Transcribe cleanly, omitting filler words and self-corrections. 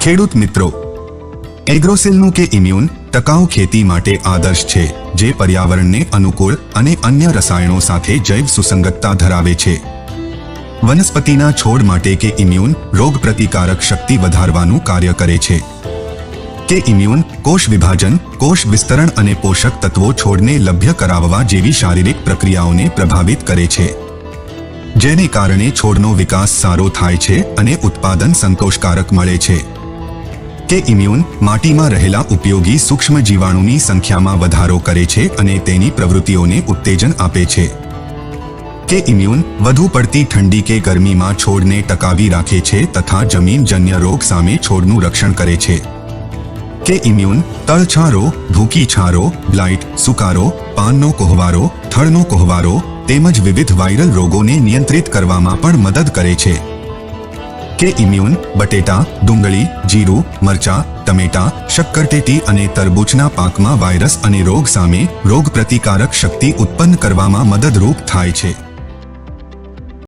ખેડૂત મિત્રો, એગ્રોસેલનું કે ઇમ્યુન ટકાઉ ખેતી માટે આદર્શ છે, જે પર્યાવરણને અનુકૂળ અને અન્ય રસાયણો સાથે જૈવ સુસંગતતા ધરાવે છે. વનસ્પતિના છોડ માટે કે ઇમ્યુન રોગ પ્રતિકારક શક્તિ વધારવાનું કાર્ય કરે છે. કે ઇમ્યુન કોષ વિભાજન, કોષ વિસ્તરણ અને પોષક તત્વો છોડને લભ્ય કરાવવા જેવી શારીરિક પ્રક્રિયાઓને પ્રભાવિત કરે છે, જેને કારણે છોડનો વિકાસ સારો થાય છે અને ઉત્પાદન સંતોષકારક મળે છે. કે ઇમ્યુન માટીમાં રહેલા ઉપયોગી સૂક્ષ્મ જીવાણુની સંખ્યામાં વધારો કરે છે અને તેની પ્રવૃત્તિઓને ઉત્તેજન આપે છે. કે ઇમ્યુન વધુ પડતી ઠંડી કે ગરમીમાં છોડને ટકાવી રાખે છે તથા જમીનજન્ય રોગ સામે છોડનું રક્ષણ કરે છે. કે ઇમ્યુન તળછારો, ભૂકી છારો, બ્લાઇટ, સુકારો, પાનનો કોહવારો, થડનો કોહવારો તેમજ વિવિધ વાયરલ રોગોને નિયંત્રિત કરવામાં પણ મદદ કરે છે. કે ઇમ્યુન બટેટા, ડુંગળી, જીરું, મરચાં, ટમેટા, શક્કરટેટી અને તરબૂચના પાકમાં વાયરસ અને રોગ સામે રોગ પ્રતિકારક શક્તિ ઉત્પન્ન કરવામાં મદદરૂપ થાય છે.